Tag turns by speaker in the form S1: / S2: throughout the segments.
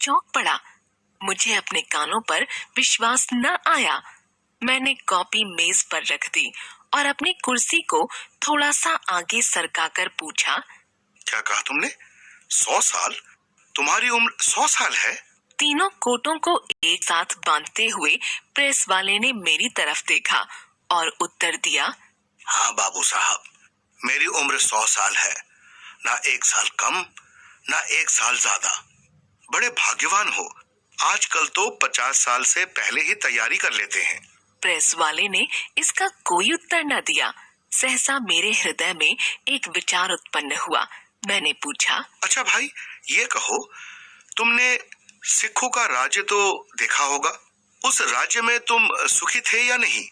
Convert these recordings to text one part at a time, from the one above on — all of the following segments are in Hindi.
S1: चौंक पड़ा। मुझे अपने कानों पर विश्वास न आया। मैंने कॉपी मेज पर रख दी और अपनी कुर्सी को थोड़ा सा आगे सरकाकर पूछा,
S2: क्या कहा तुमने? 100 साल? तुम्हारी उम्र 100 साल है?
S1: तीनों कोटों को एक साथ बांधते हुए प्रेस वाले ने मेरी तरफ देखा और उत्तर दिया,
S2: हाँ बाबू साहब, मेरी उम्र 100 साल है। ना 1 साल कम, ना 1 साल ज्यादा। बड़े भाग्यवान हो, आजकल तो 50 साल से पहले ही तैयारी कर लेते हैं।
S1: प्रेस वाले ने इसका कोई उत्तर न दिया। सहसा मेरे हृदय में एक विचार उत्पन्न हुआ। मैंने पूछा,
S2: अच्छा भाई, ये कहो, तुमने सिखों का राज्य तो देखा होगा। उस राज्य में तुम सुखी थे या नहीं?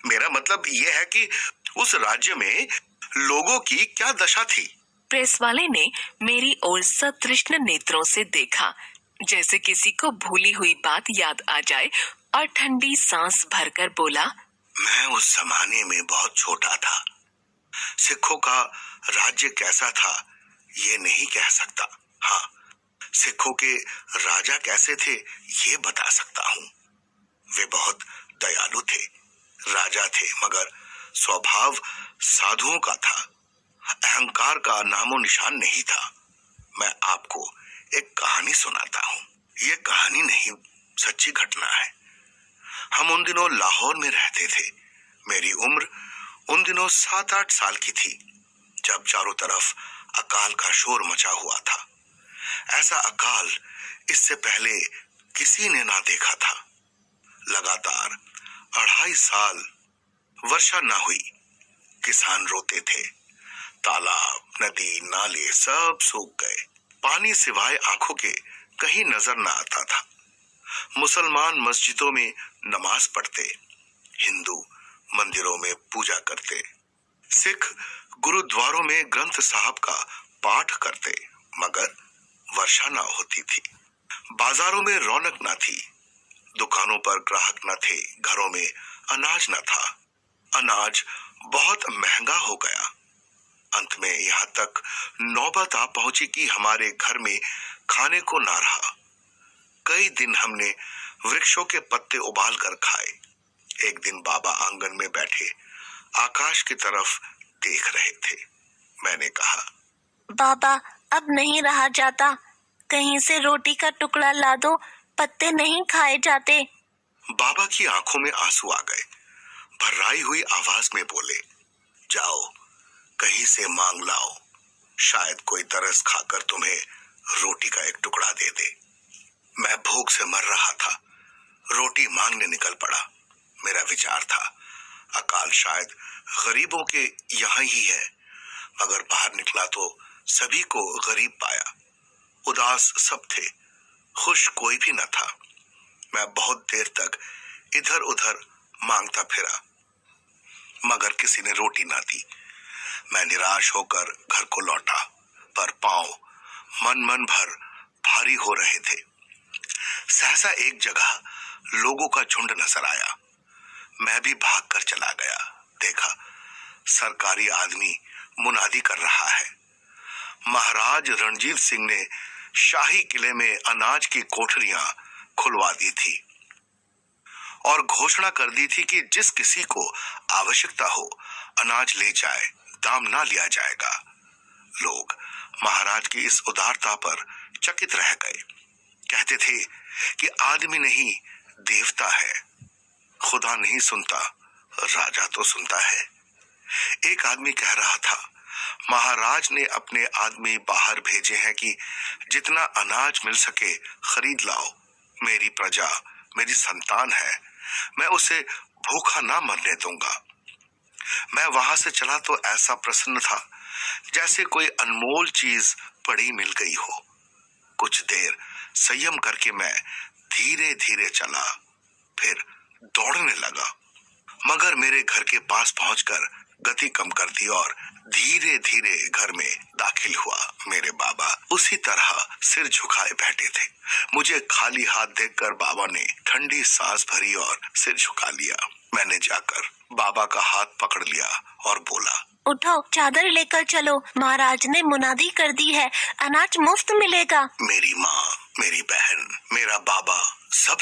S2: मेरा मतलब यह है कि उस राज्य में लोगों की क्या दशा थी?
S1: प्रेस वाले ने मेरी ओर सतृष्ण नेत्रों से देखा, जैसे किसी को भूली हुई बात याद आ जाए, और ठंडी सांस भरकर बोला,
S2: मैं उस जमाने में बहुत छोटा था। सिखों का राज्य कैसा था ये नहीं कह सकता। हाँ, सिखों के राजा कैसे थे ये बता सकता हूँ। वे बहुत दयालु थे, राजा थे, मगर स्वभाव साधुओं का था। अहंकार का नामो निशान नहीं था। मैं आपको एक कहानी सुनाता हूँ। ये कहानी नहीं, सच्ची घटना है। हम उन दिनों लाहौर में रहते थे। मेरी उम्र उन दिनों 7-8 साल की थी, जब चारों तरफ अकाल का शोर मचा हुआ था। ऐसा अकाल इससे पहले किसी ने ना देखा था। लगातार 2.5 साल वर्षा ना हुई। किसान रोते थे। तालाब, नदी, नाले सब सूख गए। पानी सिवाय आंखों के कहीं नजर न आता था। मुसलमान मस्जिदों में नमाज पढ़ते, हिंदू मंदिरों में पूजा करते, सिख गुरुद्वारों में ग्रंथ साहब का पाठ करते, मगर वर्षा ना होती थी। बाजारों में रौनक न थी, दुकानों पर ग्राहक न थे, घरों में अनाज न था। अनाज बहुत महंगा हो गया। अंत में यहाँ तक नौबत आ पहुंची कि हमारे घर में खाने को ना रहा। कई दिन हमने वृक्षों के पत्ते उबाल कर खाए। एक दिन बाबा आंगन में बैठे आकाश की तरफ देख रहे थे। मैंने कहा,
S3: बाबा, अब नहीं रहा जाता, कहीं से रोटी का टुकड़ा ला दो, पत्ते नहीं खाए जाते।
S2: बाबा की आंखों में आंसू आ गए। भर्राई हुई आवाज में बोले, जाओ कहीं से मांग लाओ, शायद कोई तरस खाकर तुम्हें रोटी का एक टुकड़ा दे दे। मैं भूख से मर रहा था, रोटी मांगने निकल पड़ा। मेरा विचार था, अकाल शायद गरीबों के यहाँ ही है, मगर बाहर निकला तो सभी को गरीब पाया। उदास सब थे, खुश कोई भी न था। मैं बहुत देर तक इधर उधर मांगता फिरा, मगर किसी ने रोटी ना दी। मैं निराश होकर घर को लौटा, पर पांव मन भर भारी हो रहे थे। सहसा एक जगह लोगों का झुंड नजर आया। मैं भी भागकर चला गया। देखा, सरकारी आदमी मुनादी कर रहा है। महाराज रणजीत सिंह ने शाही किले में अनाज की कोठरियां खुलवा दी थी और घोषणा कर दी थी कि जिस किसी को आवश्यकता हो अनाज ले जाए, दाम ना लिया जाएगा। लोग महाराज की इस उदारता पर चकित रह गए। कहते थे कि आदमी नहीं, देवता है। खुदा नहीं सुनता, राजा तो सुनता है। एक आदमी कह रहा था, महाराज ने अपने आदमी बाहर भेजे हैं कि जितना अनाज मिल सके खरीद लाओ। मेरी प्रजा मेरी संतान है, मैं उसे भूखा ना मरने दूंगा। मैं वहां से चला तो ऐसा प्रसन्न था जैसे कोई अनमोल चीज पड़ी मिल गई हो। कुछ देर संयम करके मैं धीरे धीरे चला, फिर दौड़ने लगा, मगर मेरे घर के पास पहुंचकर गति कम कर दी और धीरे धीरे घर में दाखिल हुआ। मेरे बाबा उसी तरह सिर झुकाए बैठे थे। मुझे खाली हाथ देखकर बाबा ने ठंडी सांस भरी और सिर झुका लिया। मैंने जाकर बाबा का हाथ पकड़ लिया और बोला,
S3: उठो, चादर लेकर चलो, महाराज ने मुनादी कर दी है, अनाज मुफ्त मिलेगा।
S2: मेरी माँ, मेरी बहन,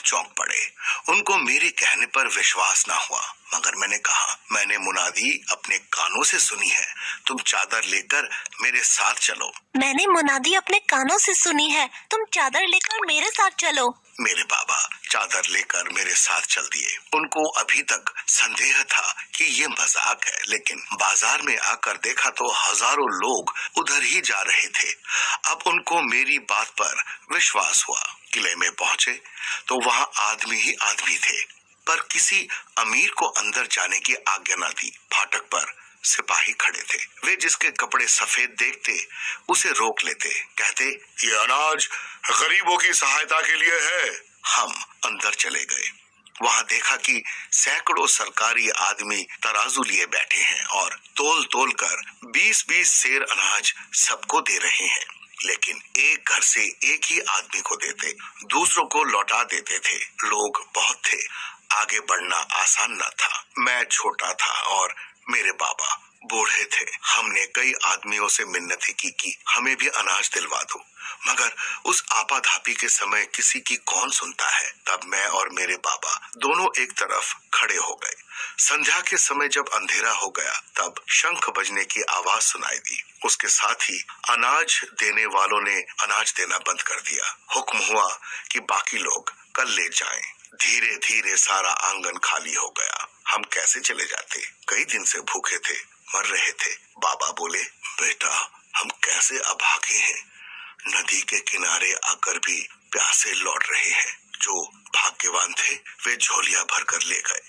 S2: चौंक पड़े। उनको मेरे कहने पर विश्वास ना हुआ, मगर मैंने कहा, मैंने मुनादी अपने कानों से सुनी है, तुम चादर लेकर मेरे साथ चलो।
S3: मैंने मुनादी अपने कानों से सुनी है, तुम चादर लेकर मेरे साथ चलो।
S2: मेरे बाबा चादर लेकर मेरे साथ चल दिए। उनको अभी तक संदेह था कि ये मजाक है, लेकिन बाजार में आकर देखा तो हजारों लोग उधर ही जा रहे थे। अब उनको मेरी बात पर विश्वास हुआ। किले में पहुंचे तो वहां आदमी ही आदमी थे, पर किसी अमीर को अंदर जाने की आज्ञा न थी। फाटक पर सिपाही खड़े थे। वे जिसके कपड़े सफेद देखते उसे रोक लेते, कहते, ये अनाज गरीबों की सहायता के लिए है। हम अंदर चले गए। वहां देखा कि सैकड़ों सरकारी आदमी तराजू लिए बैठे हैं और तोल तोल कर 20-20 सेर अनाज सबको दे रहे हैं, लेकिन एक घर से एक ही आदमी को देते, दूसरों को लौटा देते थे। लोग बहुत थे, आगे बढ़ना आसान न था। मैं छोटा था और मेरे बाबा बूढ़े थे। हमने कई आदमियों से मिन्नतें की कि हमें भी अनाज दिलवा दो, मगर उस आपाधापी के समय किसी की कौन सुनता है। तब मैं और मेरे बाबा दोनों एक तरफ खड़े हो गए। संध्या के समय जब अंधेरा हो गया, तब शंख बजने की आवाज सुनाई दी। उसके साथ ही अनाज देने वालों ने अनाज देना बंद कर दिया। हुक्म हुआ कि बाकी लोग कल ले जाएं। धीरे धीरे सारा आंगन खाली हो गया। हम कैसे चले जाते? कई दिन से भूखे थे, मर रहे थे। बाबा बोले, बेटा हम कैसे अभागे हैं, नदी के किनारे आकर भी प्यासे लौट रहे हैं। जो भाग्यवान थे वे झोलियां भर कर ले गए।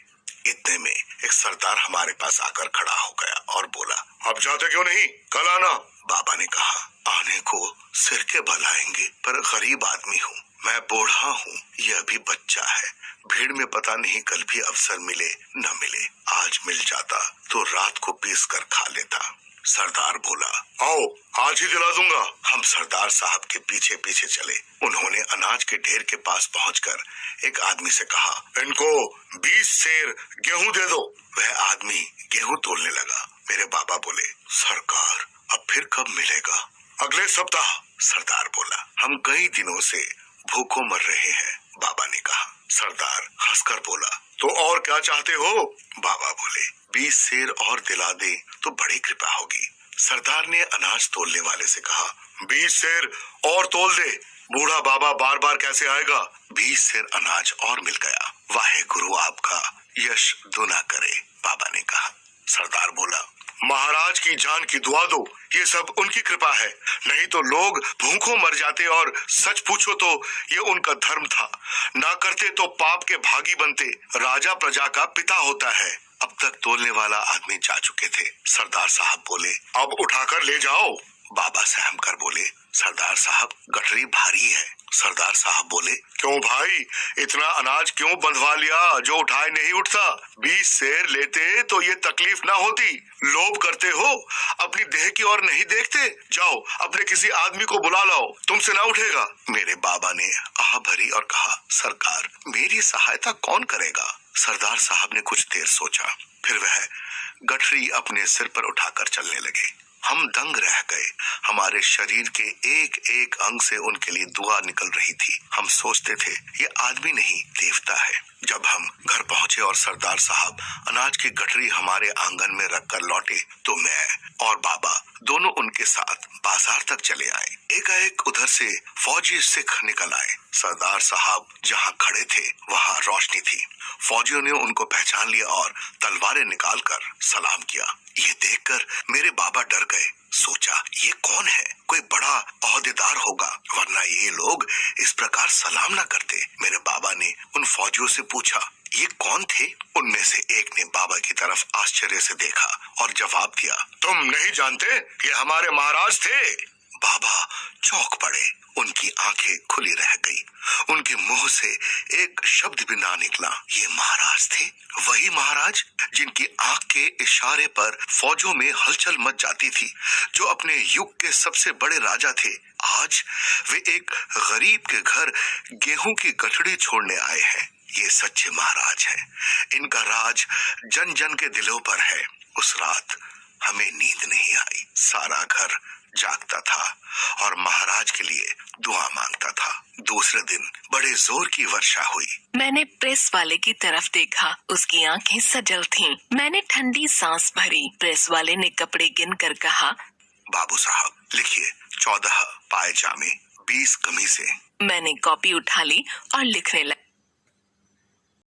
S2: इतने में एक सरदार हमारे पास आकर खड़ा हो गया और बोला, अब जाते क्यों नहीं, कल आना। बाबा ने कहा, आने को सिर के बल आएंगे, पर गरीब आदमी हूँ, मैं बूढ़ा हूँ, ये अभी बच्चा है। भीड़ में पता नहीं कल भी अवसर मिले न मिले। आज मिल जाता तो रात को पीस कर खा लेता। सरदार बोला, आओ आज ही दिला दूंगा। हम सरदार साहब के पीछे पीछे चले। उन्होंने अनाज के ढेर के पास पहुंचकर एक आदमी से कहा, इनको 20 सेर गेहूं दे दो। वह आदमी गेहूं तोलने लगा। मेरे बाबा बोले, सरकार अब फिर कब मिलेगा? अगले सप्ताह। सरदार बोला, हम कई दिनों से भूखों मर रहे हैं। बाबा ने कहा। सरदार हंसकर बोला, तो और क्या चाहते हो? बाबा बोले, 20 सेर और दिला दे तो बड़ी कृपा होगी। सरदार ने अनाज तोलने वाले से कहा, 20 सेर और तोल दे। बूढ़ा बाबा बार बार कैसे आएगा? 20 सेर अनाज और मिल गया। वाहे गुरु आपका यश दुना करे, बाबा ने कहा। सरदार बोला, महाराज की जान की दुआ दो, ये सब उनकी कृपा है, नहीं तो लोग भूखों मर जाते। और सच पूछो तो ये उनका धर्म था, ना करते तो पाप के भागी बनते। राजा प्रजा का पिता होता है। अब तक तोलने वाला आदमी जा चुके थे। सरदार साहब बोले, अब उठाकर ले जाओ। बाबा सहम कर बोले, सरदार साहब गठरी भारी है। सरदार साहब बोले, क्यों भाई, इतना अनाज क्यों बंधवा लिया जो उठाए नहीं उठता? 20 सेर लेते तो ये तकलीफ ना होती। लोभ करते हो, अपनी देह की ओर नहीं देखते। जाओ अपने किसी आदमी को बुला लाओ, तुमसे ना उठेगा। मेरे बाबा ने आह भरी और कहा, सरकार मेरी सहायता कौन करेगा? सरदार साहब ने कुछ देर सोचा, फिर वह गठरी अपने सिर पर उठाकर चलने लगे। हम दंग रह गए। हमारे शरीर के एक एक अंग से उनके लिए दुआ निकल रही थी। हम सोचते थे ये आदमी नहीं देवता है। जब हम घर पहुंचे और सरदार साहब अनाज की गठरी हमारे आंगन में रखकर लौटे, तो मैं और बाबा दोनों उनके साथ बाजार तक चले आए। एकाएक उधर से फौजी सिख निकल आए। सरदार साहब जहां खड़े थे वहां रोशनी थी। फौजियों ने उनको पहचान लिया और तलवारें निकालकर सलाम किया। ये देखकर मेरे बाबा डर गए। सोचा ये कौन है, कोई बड़ा ओहदेदार होगा, वरना ये लोग इस प्रकार सलाम ना करते। मेरे बाबा ने उन फौजियों से पूछा, ये कौन थे? उनमें से एक ने बाबा की तरफ आश्चर्य से देखा और जवाब दिया, तुम नहीं जानते, ये हमारे महाराज थे। बाबा चौंक पड़े। उनकी आंखें खुली रह गई। उनके मुंह से एक शब्द भी ना निकला। ये महाराज थे, वही महाराज जिनकी आंख के इशारे पर फौजों में हलचल मच जाती थी, जो अपने युग के सबसे बड़े राजा थे। आज वे एक गरीब के घर गेहूं की गठड़ी छोड़ने आए हैं। ये सच्चे महाराज हैं। इनका राज जन जन के दिलों पर है। उस रात हमें नींद नहीं आई। सारा घर जागता था और महाराज के लिए दुआ मांगता था। दूसरे दिन बड़े जोर की वर्षा हुई।
S1: मैंने प्रेस वाले की तरफ देखा, उसकी आंखें सजल थीं। मैंने ठंडी सांस भरी। प्रेस वाले ने कपड़े गिनकर कहा,
S2: बाबू साहब लिखिए 14 पायजामे, 20 कमीजें।
S1: मैंने कॉपी उठा ली और लिखने लगी।